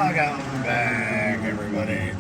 Welcome back, everybody.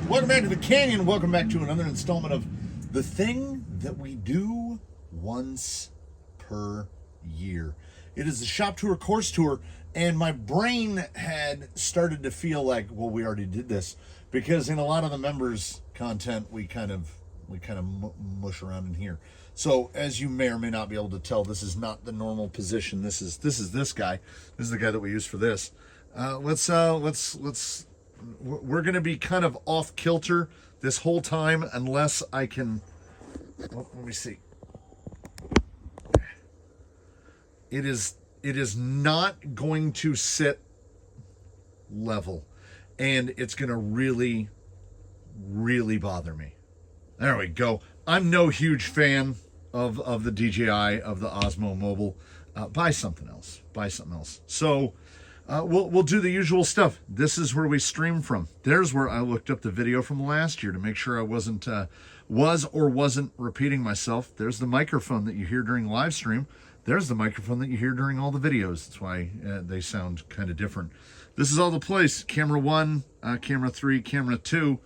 Welcome back to the Canyon. Welcome back to another installment of the thing that we do once per year. It is the shop tour, course tour, and my brain had started to feel like, well, we already did this, because in a lot of the members' content, we kind of mush around in here. So as you may or may not be able to tell, this is not the normal position. This is this guy. This is the guy that we use for this. We're going to be kind of off kilter this whole time unless I can, well, let me see. It is not going to sit level, and it's going to really bother me. There we go. I'm no huge fan of the DJI, of the Osmo Mobile. Buy something else. So we'll do the usual stuff. This is where we stream from. There's where I looked up the video from last year to make sure I wasn't repeating myself. There's the microphone that you hear during live stream. There's the microphone that you hear during all the videos. That's why they sound kind of different. This is all the place. Camera 1, camera 3, camera 2.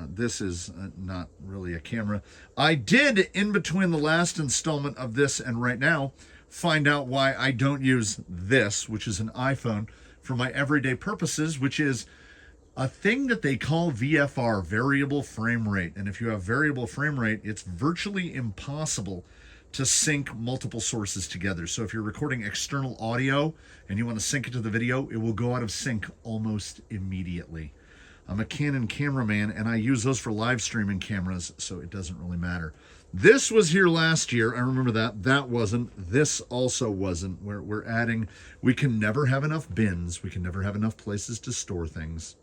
This is not really a camera. I did, in between the last installment of this and right now, find out why I don't use this, which is an iPhone, for my everyday purposes, which is a thing that they call VFR, variable frame rate. And if you have variable frame rate, it's virtually impossible to sync multiple sources together. So if you're recording external audio and you want to sync it to the video, it will go out of sync almost immediately. I'm a Canon cameraman, and I use those for live streaming cameras, so it doesn't really matter. This was here last year. I remember that. That wasn't. This also wasn't. We're adding. We can never have enough bins. We can never have enough places to store things.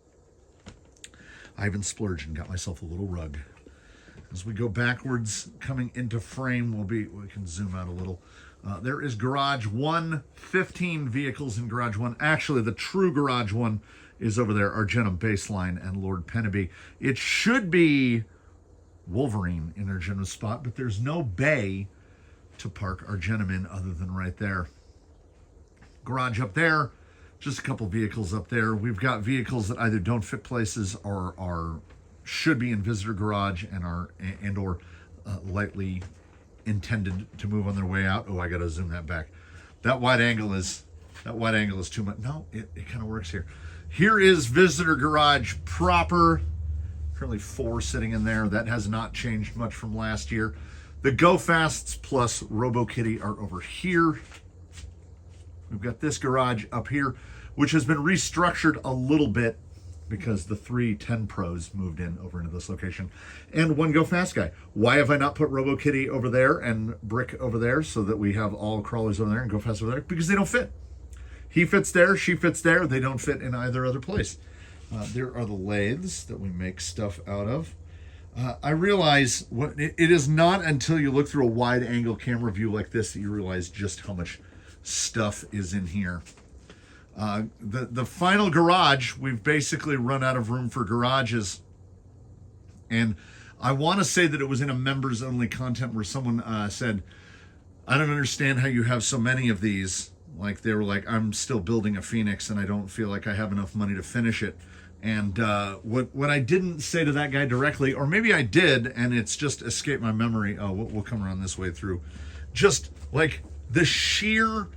I even splurged and got myself a little rug. As we go backwards, coming into frame, we can zoom out a little. There is Garage 1, 15 vehicles in Garage 1. Actually, the true Garage 1 is over there, Argentum Baseline and Lord Pennaby. It should be Wolverine in Argentum's spot, but there's no bay to park Argentum in other than right there. Garage up there, just a couple vehicles up there. We've got vehicles that either don't fit places or should be in visitor garage and or lightly intended to move on their way out. Oh, I got to zoom that back. That wide angle is too much. No, it kind of works here. Here is visitor garage proper. Currently 4 sitting in there. That has not changed much from last year. The Go Fasts plus RoboKitty are over here. We've got this garage up here, which has been restructured a little bit because the 3 10 Pros moved in over into this location. And one Go Fast guy. Why have I not put RoboKitty over there and Brick over there so that we have all crawlers over there and Go Fast over there? Because they don't fit. He fits there, she fits there. They don't fit in either other place. There are the lathes that we make stuff out of. I realize it is not until you look through a wide angle camera view like this that you realize just how much stuff is in here. The final garage, we've basically run out of room for garages. And I want to say that it was in a members only content where someone said, I don't understand how you have so many of these. Like they were like, I'm still building a Phoenix and I don't feel like I have enough money to finish it. And what I didn't say to that guy directly, or maybe I did and it's just escaped my memory. Oh, we'll come around this way through. Just like the sheer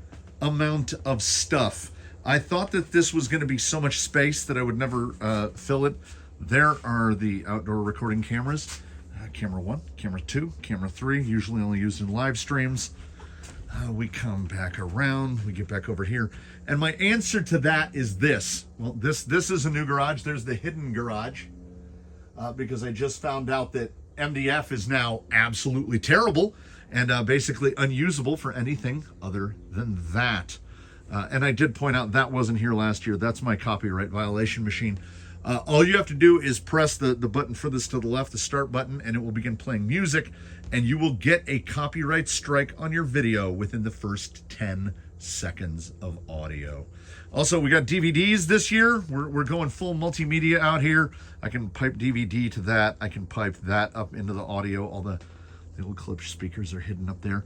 amount of stuff. I thought that this was going to be so much space that I would never fill it. There are the outdoor recording cameras. Camera 1, camera 2, camera 3, usually only used in live streams. We come back around, we get back over here. And my answer to that is this. Well, this is a new garage. There's the hidden garage. Because I just found out that MDF is now absolutely terrible and basically unusable for anything other than that. And I did point out that wasn't here last year. That's my copyright violation machine. All you have to do is press the button furthest to the left, the start button, and it will begin playing music, and you will get a copyright strike on your video within the first 10 seconds of audio. Also, we got DVDs this year. We're going full multimedia out here. I can pipe DVD to that. I can pipe that up into the audio. All the little clip speakers are hidden up there.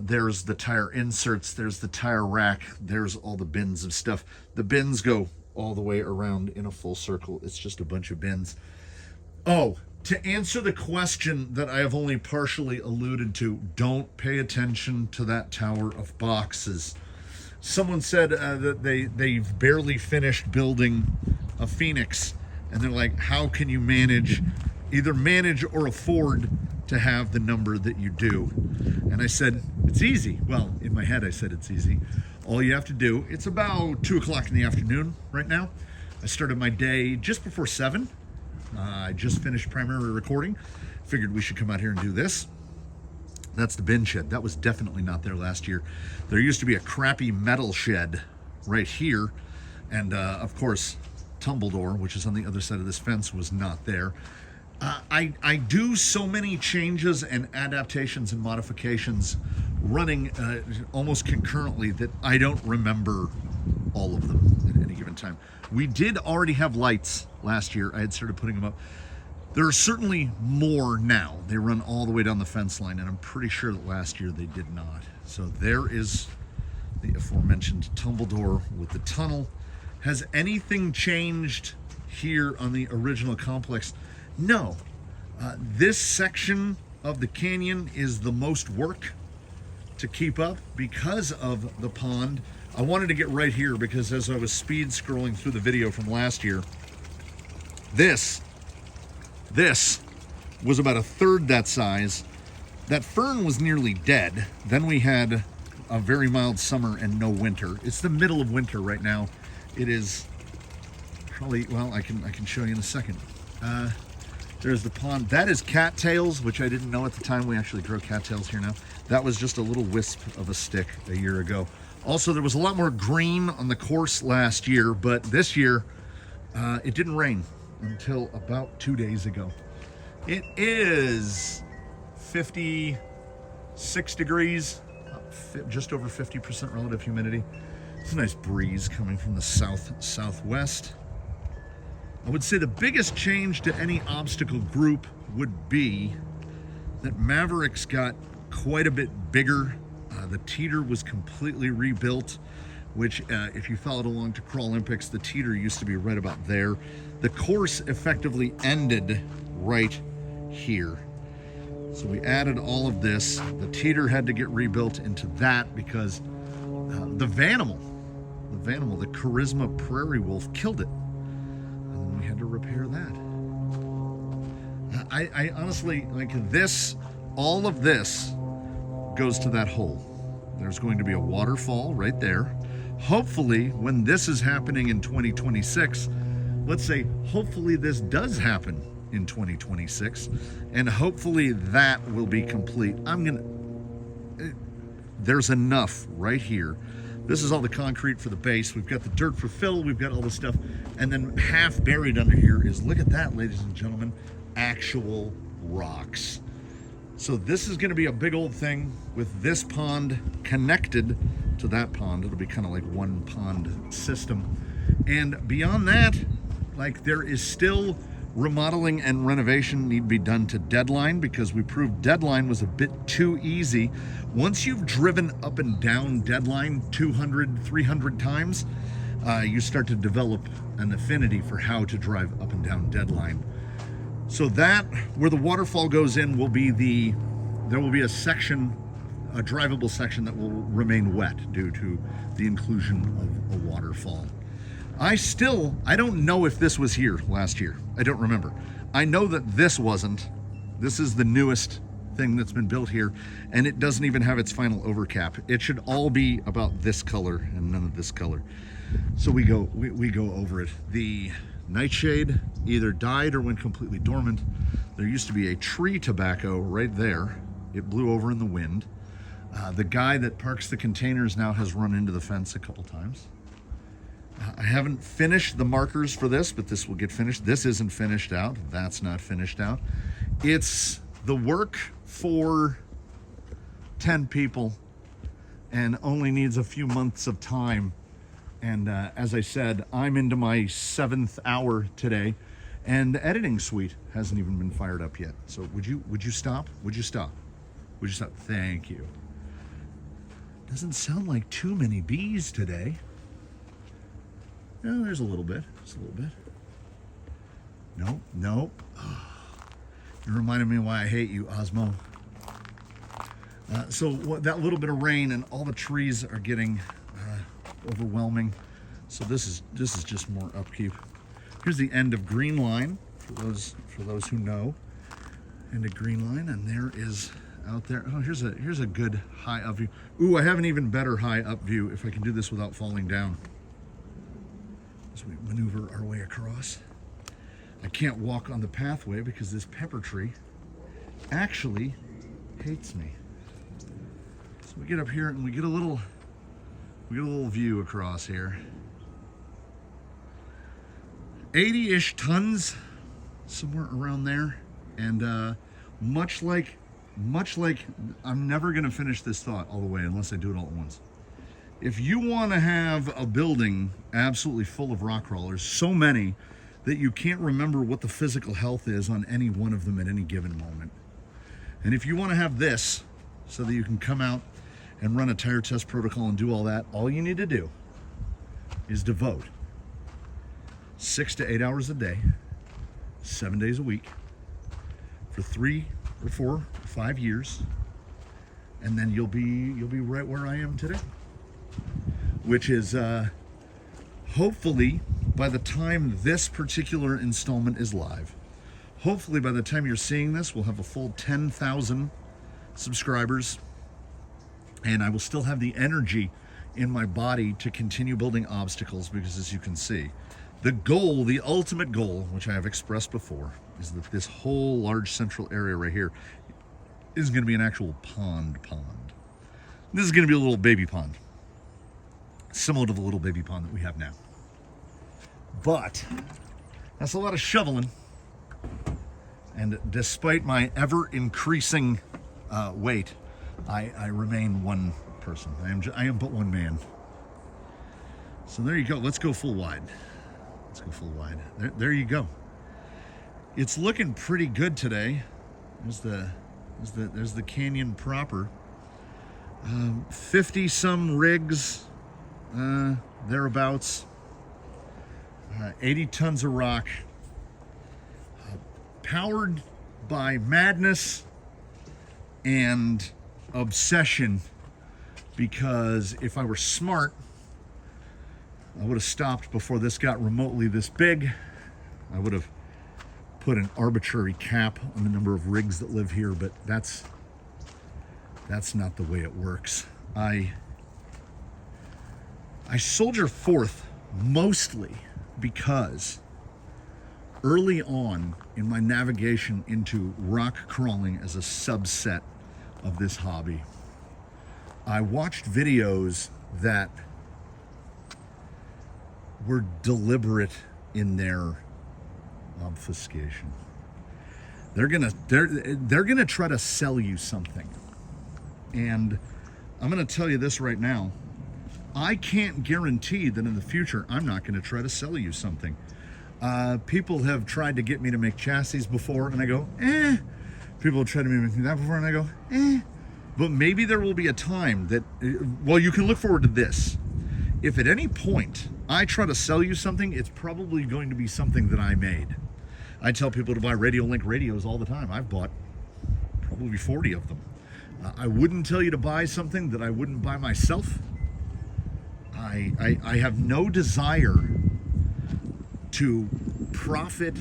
There's the tire inserts. There's the tire rack. There's all the bins of stuff. The bins go all the way around in a full circle. It's just a bunch of bins. Oh, to answer the question that I have only partially alluded to, don't pay attention to that tower of boxes. Someone said that they've barely finished building a Phoenix, and they're like, how can you either manage or afford to have the number that you do? And I said, it's easy. Well, in my head I said it's easy. All you have to do, it's about 2 o'clock in the afternoon right now. I started my day just before 7. I just finished primary recording. Figured we should come out here and do this. That's the bin shed. That was definitely not there last year. There used to be a crappy metal shed right here. And of course, Tumbledore, which is on the other side of this fence, was not there. I do so many changes and adaptations and modifications running almost concurrently that I don't remember all of them at any given time. We did already have lights last year. I had started putting them up. There are certainly more now. They run all the way down the fence line, and I'm pretty sure that last year they did not. So there is the aforementioned Tumbledore with the tunnel. Has anything changed here on the original complex? No. This section of the canyon is the most work to keep up because of the pond. I wanted to get right here because as I was speed scrolling through the video from last year, this was about a third that size. That fern was nearly dead. Then we had a very mild summer and no winter. It's the middle of winter right now. It is probably, well, I can show you in a second. There's the pond. That is cattails, which I didn't know at the time. We actually grow cattails here now. That was just a little wisp of a stick a year ago. Also, there was a lot more green on the course last year, but this year it didn't rain until about 2 days ago. It is 56 degrees, just over 50% relative humidity. It's a nice breeze coming from the southwest. I would say the biggest change to any obstacle group would be that Maverick's got quite a bit bigger. The teeter was completely rebuilt, which if you followed along to Crawl Olympics, the teeter used to be right about there. The course effectively ended right here. So we added all of this. The teeter had to get rebuilt into that because the Vanimal, the Charisma Prairie Wolf, killed it. And then we had to repair that. I honestly, like this, all of this goes to that hole. There's going to be a waterfall right there. Hopefully, when this is happening in 2026, let's say hopefully this does happen in 2026, and hopefully that will be complete. There's enough right here. This is all the concrete for the base. We've got the dirt for fill. We've got all this stuff. And then half buried under here is, look at that, ladies and gentlemen, actual rocks. So this is going to be a big old thing with this pond connected to that pond. It'll be kind of like one pond system. And beyond that, like, there is still remodeling and renovation need to be done to Deadline, because we proved Deadline was a bit too easy. Once you've driven up and down Deadline 200, 300 times, you start to develop an affinity for how to drive up and down Deadline. So that, where the waterfall goes in, there will be a section, a drivable section that will remain wet due to the inclusion of a waterfall. I don't know if this was here last year. I don't remember. I know that this wasn't. This is the newest thing that's been built here, and it doesn't even have its final overcap. It should all be about this color and none of this color. So we go over it. The nightshade either died or went completely dormant. There used to be a tree tobacco right there. It blew over in the wind. The guy that parks the containers now has run into the fence a couple times. I haven't finished the markers for this, but this will get finished. This isn't finished out. That's not finished out. It's the work for 10 people and only needs a few months of time. And as I said, I'm into my 7th hour today, and the editing suite hasn't even been fired up yet. So would you stop? Would you stop? Would you stop? Thank you. Doesn't sound like too many bees today. Yeah, there's a little bit. Just a little bit. Nope, nope. You reminded me why I hate you, Osmo. So that little bit of rain and all the trees are getting overwhelming. So this is just more upkeep. Here's the end of green line for those who know. End of green line, and there is out there. Oh, here's a good high up view. Ooh, I have an even better high up view if I can do this without falling down. As we maneuver our way across. I can't walk on the pathway because this pepper tree actually hates me. So we get up here and we get a little view across here. 80-ish tons, somewhere around there. And much like I'm never gonna finish this thought all the way unless I do it all at once. If you want to have a building absolutely full of rock crawlers, so many that you can't remember what the physical health is on any one of them at any given moment. And if you want to have this so that you can come out and run a tire test protocol and do all that, all you need to do is devote 6 to 8 hours a day, 7 days a week, for 3 or 4 or 5 years, and then you'll be right where I am today, which is hopefully by the time this particular installment is live, hopefully by the time you're seeing this, we'll have a full 10,000 subscribers, and I will still have the energy in my body to continue building obstacles, because as you can see, the goal, the ultimate goal, which I have expressed before, is that this whole large central area right here is going to be an actual pond. This is going to be a little baby pond, similar to the little baby pond that we have now. But that's a lot of shoveling, and despite my ever-increasing weight, I remain one person. I am but one man. So there you go. Let's go full wide. Let's go full wide. There you go. It's looking pretty good today. There's the canyon proper. 50 some rigs, thereabouts. 80 tons of rock. Powered by madness and obsession, because if I were smart, I would have stopped before this got remotely this big. I would have put an arbitrary cap on the number of rigs that live here, but that's not the way it works. I soldier forth mostly because early on in my navigation into rock crawling as a subset of this hobby, I watched videos that were deliberate in their obfuscation. They're gonna try to sell you something, and I'm gonna tell you this right now. I can't guarantee that in the future I'm not going to try to sell you something. People have tried to get me to make chassis before, and I go, eh. People have tried to make me that before, and I go, eh. But maybe there will be a time that, well, you can look forward to this. If at any point I try to sell you something, it's probably going to be something that I made. I tell people to buy RadioLink radios all the time. I've bought probably 40 of them. I wouldn't tell you to buy something that I wouldn't buy myself. I have no desire to profit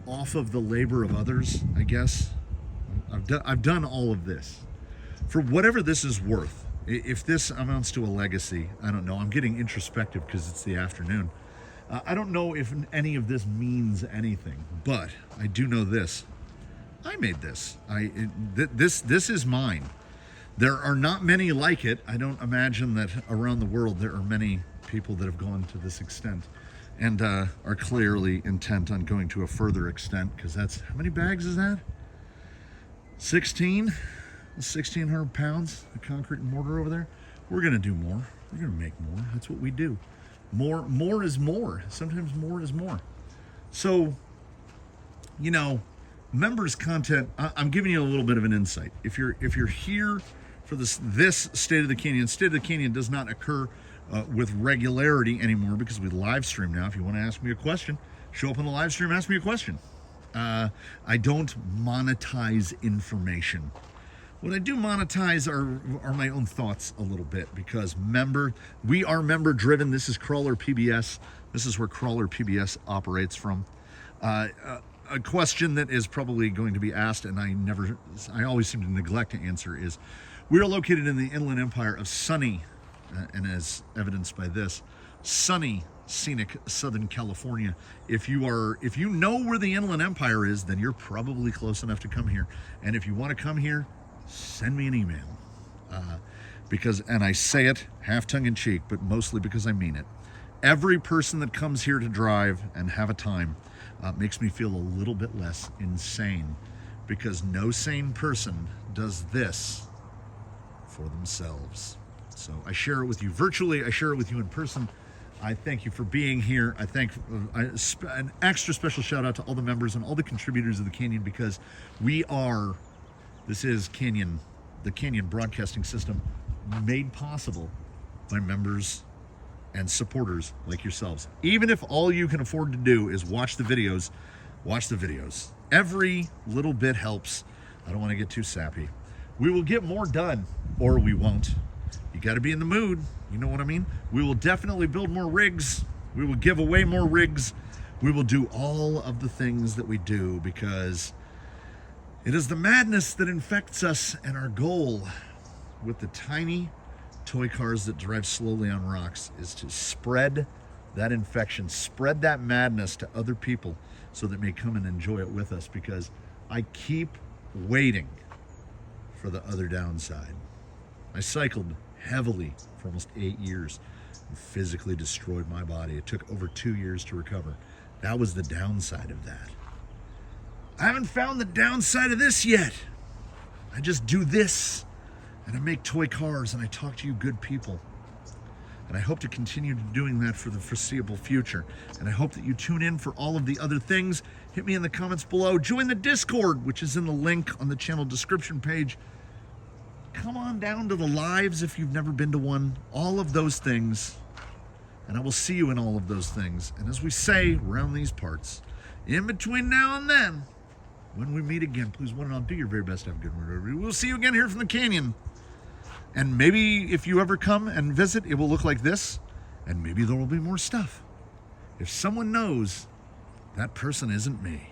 off of the labor of others, I guess. I've done all of this. For whatever this is worth, if this amounts to a legacy, I don't know. I'm getting introspective because it's the afternoon. I don't know if any of this means anything, but I do know this. I made this. This is mine. There are not many like it. I don't imagine that around the world there are many people that have gone to this extent and are clearly intent on going to a further extent, because that's, how many bags is that? 16? 1,600 pounds of concrete and mortar over there. We're going to do more. We're going to make more. That's what we do. More is more. Sometimes more is more. So, you know, members content, I'm giving you a little bit of an insight. If you're here for this State of the Canyon does not occur with regularity anymore because we live stream now. If you want to ask me a question, show up on the live stream, ask me a question. I don't monetize information. What I do monetize are my own thoughts a little bit, because we are member driven. This is Crawler PBS. This is where Crawler PBS operates from. A question that is probably going to be asked, and I always seem to neglect to answer, is we are located in the Inland Empire of sunny, and as evidenced by this, sunny, scenic Southern California. If you know where the Inland Empire is, then you're probably close enough to come here. And if you want to come here, send me an email. And I say it half tongue in cheek, but mostly because I mean it. Every person that comes here to drive and have a time makes me feel a little bit less insane, because no sane person does this for themselves. So I share it with you virtually. I share it with you in person. I thank you for being here. An extra special shout out to all the members and all the contributors of the Canyon, because this is Canyon, the Canyon broadcasting system, made possible by members and supporters like yourselves. Even if all you can afford to do is watch the videos, watch the videos. Every little bit helps. I don't want to get too sappy. We will get more done, or we won't. You got to be in the mood. You know what I mean? We will definitely build more rigs. We will give away more rigs. We will do all of the things that we do, because it is the madness that infects us, and our goal with the tiny toy cars that drive slowly on rocks is to spread that infection, spread that madness to other people so that they may come and enjoy it with us, because I keep waiting for the other downside. I cycled heavily for almost 8 years and physically destroyed my body. It took over 2 years to recover. That was the downside of that. I haven't found the downside of this yet. I just do this, and I make toy cars, and I talk to you good people. And I hope to continue doing that for the foreseeable future. And I hope that you tune in for all of the other things. Hit me in the comments below. Join the Discord, which is in the link on the channel description page. Come on down to the lives if you've never been to one. All of those things. And I will see you in all of those things. And as we say around these parts, in between now and then, when we meet again, please, one and all, do your very best to have a good one. We'll see you again here from the Canyon. And maybe if you ever come and visit, it will look like this, and maybe there will be more stuff. If someone knows, that person isn't me.